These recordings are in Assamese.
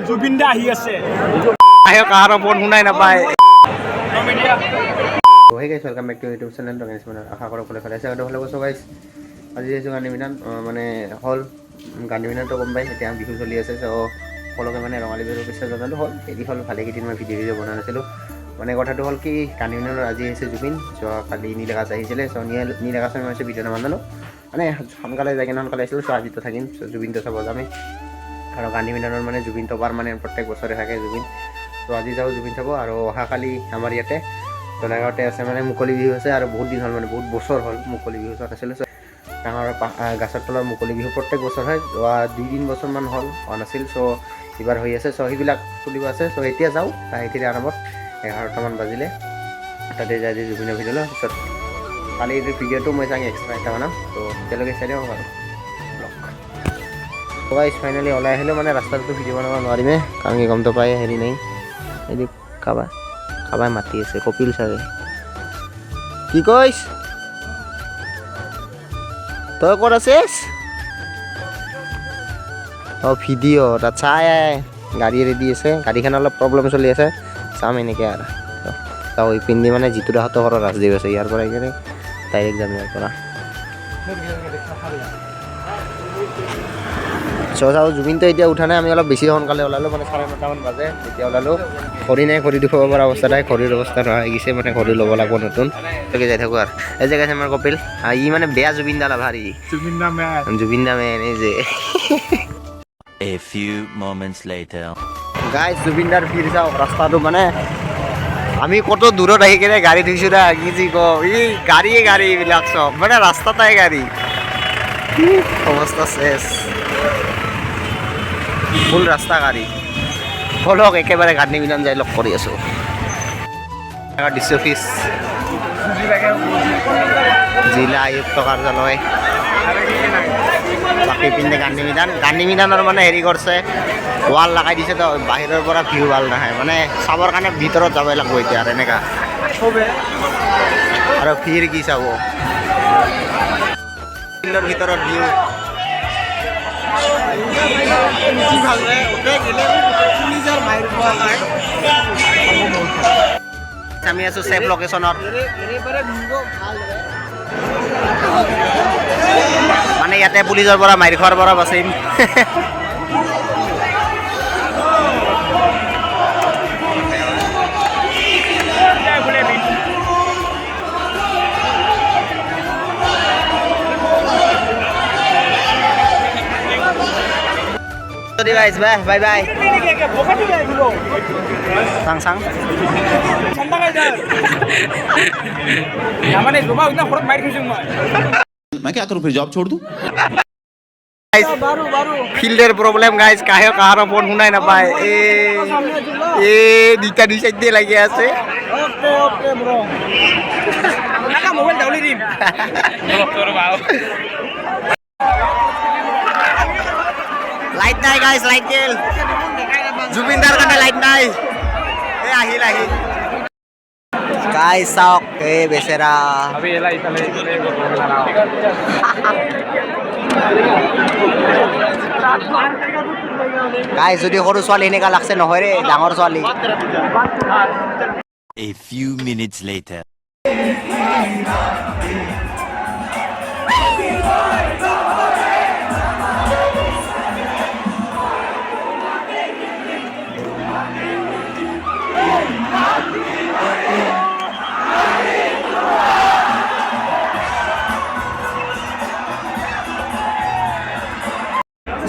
জুবিন দা আহি আছে আহে কাৰো ফোন শুনাই নাপায় হে গাইছ welcome back to YouTube channel তো গাইছ মানে আশা কৰো ভালে আছে আৰু ভালে কৈছো গাইছ আজি যেছো গান্ধী মিলন মানে হল গান্ধী মিলনটো গম পাই এতিয়া বিহু চলি আছে তো সকলোকে মানে ৰঙালী বিহুৰ পিছত জনালো হল এদি হল ভালে কেইদিন মই ভিডিঅ বনাই নাছিলো মানে কথাটো হল কি গান্ধী মিলনৰ আজি আহিছে জুবিন তো কালি নীল আকাশ আহিছিলে তো নীল আকাশ মই ভিডিঅ নামানো মানে সোনকালে যাই কিনে সোনকালে আহিছিলোঁ তো আজি তো থাকিম জুবিন তো চাব যামেই আৰু গান্ধী মিলনৰ মানে জুবিন তো বাৰ মানে প্ৰত্যেক বছৰে থাকে জুবিন তো আজি যাওঁ জুবিন চাব আৰু অহাকালি আমাৰ ইয়াতে জনাগাঁৱতে আছে মানে মুকলি বিহু আছে আৰু বহুত দিন হ'ল মানে বহুত বছৰ হ'ল মুকলি বিহু চোৱা নাছিলোঁ ডাঙৰ গাছৰ তলৰ মুকলি বিহু প্ৰত্যেক বছৰ হয় 2-3 বছৰমান হ'ল হোৱা নাছিল চ' এইবাৰ হৈ আছে চ' সেইবিলাক তুলিব আছে চ' এতিয়া যাওঁ লাহেধিৰে আৰম্ভত 11টামান বাজিলে তাতে যাই জুবিনৰ ভিডিঅ' লওঁ পিছত কালি এইটো ভিডিঅ'টো মই চাগে এক্সট্ৰা এটা বনাম ত' এতিয়ালৈকে চাই দিওঁ বাৰু গাইছ ফাইনেলি ওলাই আহিলোঁ মানে ৰাস্তাটো ভিডিঅ' বনাব নোৱাৰিমে কাৰণ কি গমটো পাই হেৰি নাই হেৰি কাবাই মাতি আছে কপিল চাগে কি কইছ তই ক'ত আছিস ভিডিঅ' তাত চাই গাড়ী ৰেডি আছে গাড়ীখন অলপ প্ৰব্লেম চলি আছে চাম এনেকৈ আৰু চাওঁ পিন্ধি মানে যিটো দাহঁতৰ ঘৰৰ ৰাজদ্বীপ আছে ইয়াৰ পৰা এইকাৰণে ডাইৰেক্ট যাম ইয়াৰ পৰা চাওঁ জুবিনটো এতিয়া উঠা নাই আমি অলপ বেছি সোনকালে ওলালোঁ মানে 9:30মান বাজে তেতিয়া ওলালোঁ ঘড়ী নাই ঘড়ী দেখুৱাব পৰা অৱস্থা নাই ঘড়ীৰ অৱস্থা নোহোৱা হৈ গৈছে মানে ঘড়ী ল'ব লাগিব নতুন তাকে যাই থাকোঁ আৰু এই জেগা আছে আমাৰ কপিল ই মানে বেয়া জুবিন দা লাভাৰ জুবিন দা মেন এই যে A few moments later guys Zubeen দাৰ ভিৰ চাওক ৰাস্তাটো মানে আমি কত দূৰত আহি কিনে গাড়ী ধুইছোঁ না কি যি কওঁ এই গাড়ী এইবিলাক চব মানে ৰাস্তাটাই গাড়ী অৱস্থা শেষ ফুল ৰাস্তা গাড়ী বলক একেবাৰে গান্ধী মিলন যাই লগ কৰি আছোঁ ডিচি অফিচ জিলা আয়ুক্ত কাৰ্যালয় বাকী পিনে গান্ধী মিলনৰ মানে হেৰি কৰিছে ৱাল লগাই দিছে তো বাহিৰৰ পৰা ভিউ ভাল নাহে মানে চাবৰ কাৰণে ভিতৰত যাব লাগিব এতিয়া আৰু এনেকা আৰু ভিৰ কি চাব ফিল্ডৰ ভিতৰত ভিউ আমি আছোঁ ছেফ লোকেশ্যনত মানে ইয়াতে পুলিচৰ পৰা মাৰি খোৱাৰ পৰা বাচিম guys bye bye sang मैं क्या करूं फिर जॉब छोड़ दूं ফিল্ডের প্রবলেম গাইজ কারো ফোন শুনাই নাপায় এ দুইটা দুই সাইড দিয়ে লাগি আছে লাইট নাই গাইজ লাইট গেল জুবিনদাৰ কাৰণে লাইট নাই আহিল গাইজ চাওক এই বেচেৰা গাইজ যদি সৰু ছোৱালী এনেকা লাগছে নহয় ৰে ডাঙৰ ছোৱালী A few minutes later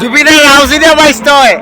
জুবিনেৰ ৰাউজি দিয়ে বাইস্ত হয়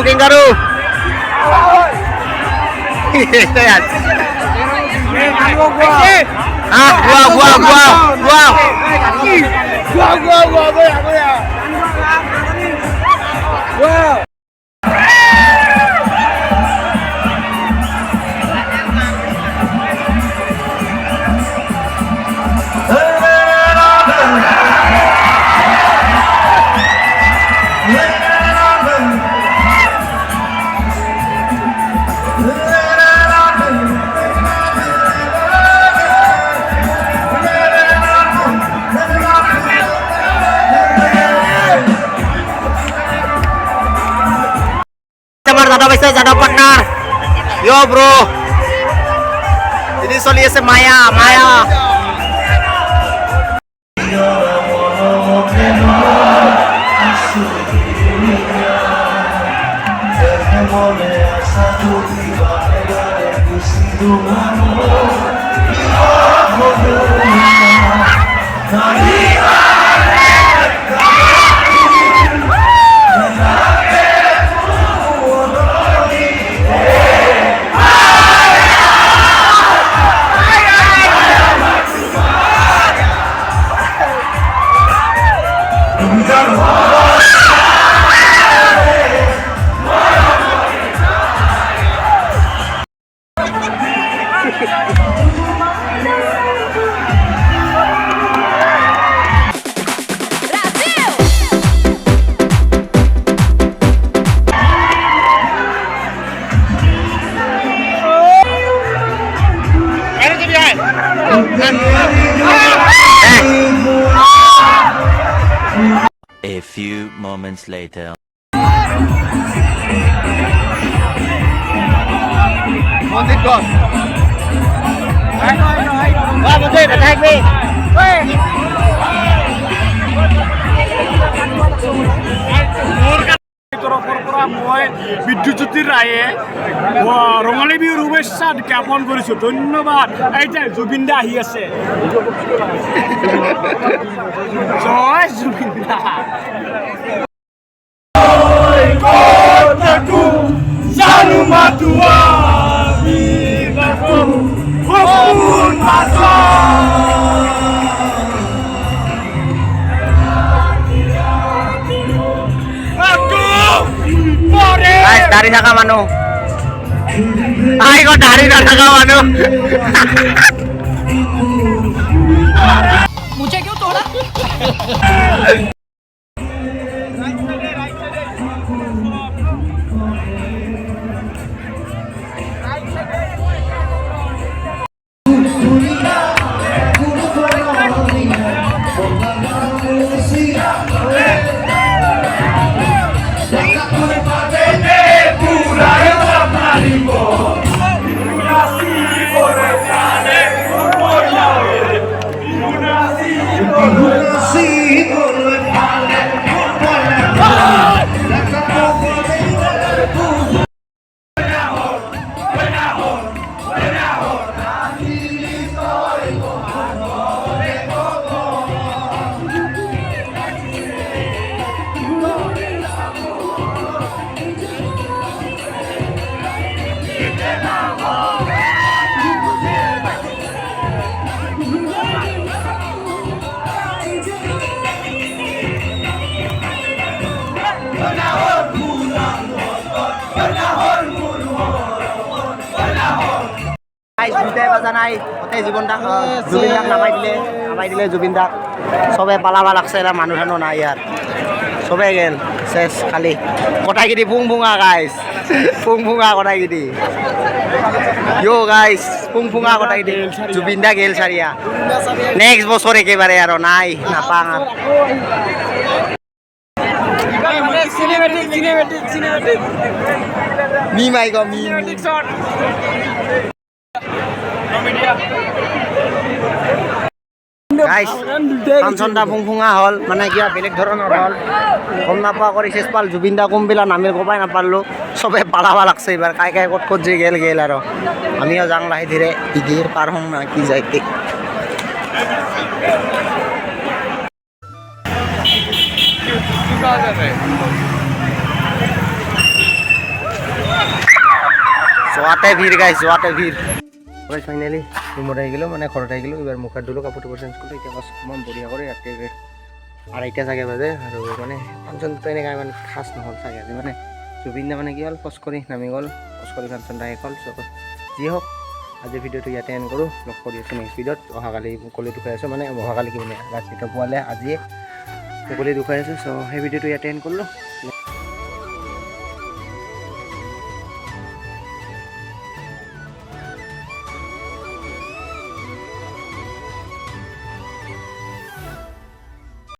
Kangaroo. Gua. যাদৱ আছে যাদৱ পাৰ্টনাৰ ইয় ব্ৰ এদি চলি আছে মায়া মায়া A few moments later. মন্দিৰ কৰ মন্দিৰ থাকবে তৰফৰ পৰা মই বিদ্যুৎজ্যোতি ৰায়ে ৰঙালী বিহুৰ শুভেচ্ছা জ্ঞাপন কৰিছোঁ ধন্যবাদ এতিয়া জুবিন দা আহি আছে জয় জুবিন দা জানো মাতোৱা দাড়ি থাকা মানুহ আই দাড়ি নাথাকা মানুহ मुझे क्यों तोड़ा দুটাই বাজা নাই গোটেই জুবিন দাক নামাই দিলে জুবিন দাক চবে পালাবা লাগছে এটা মানুহ ধানো নাই ইয়াত চবে গেল শেষ খালি কটাইগিৰি পুং পুঙা গাইছ পুং পুঙা কটাইগিৰি ইয়' গাইছ পুং পুঙা কটাইগিৰি জুবিন দা গেল চাৰিয়া নেক্সট বছৰ একেবাৰে আৰু নাই নাপাং আৰু মিম আই গো মিম গাইছ ফাংচনটা ফুংফুঙা হ'ল মানে কিবা বেলেগ ধৰণৰ হ'ল গম নাপোৱা কৰি শেষ পাল জুবিন দা কোনবিলা নামে ক'বাই নাপালোঁ চবে পালাবা লাগছে এইবাৰ কাই কাই ক'ত ক'ত যে গেল আৰু আমিও যাং লাহে ধীৰে ইগিৰ পাৰ হওঁ না কি যাইতে যোৱাতে ভিৰ গাইছ যোৱাতে ভিৰ ফাইনেলি ৰুমত আহি গ'লোঁ মানে ঘৰত আহি গ'লোঁ এইবাৰ মুখ হাত ধুলোঁ কাপোৰ টাপোৰ চেঞ্জ কৰিলোঁ এতিয়া বাছ অকণমান বঢ়িয়া কৰি ৰাতি আঢ়ৈটা চাগে বাজে আৰু মানে ফাংচনটো এনেকৈ ইমান খাচ নহ'ল চাগে আজি মানে জুবিন দা মানে কি হ'ল পজ কৰি নামি গ'ল পজ কৰি ফাংচনটা শেষ হ'ল চ' যি হওক আজি ভিডিঅ'টো ইয়াতে এণ্ড কৰোঁ লগ কৰি আছোঁ নেক্সট ভিডিঅ'ত অহাকালি মুকলি দুখাই আছোঁ মানে অহাকালি কি মানে ৰাতিটো পুৱালে আজিয়ে মুকলি দুখাই আছোঁ চ' সেই ভিডিঅ'টো ইয়াতে এণ্ড কৰিলোঁ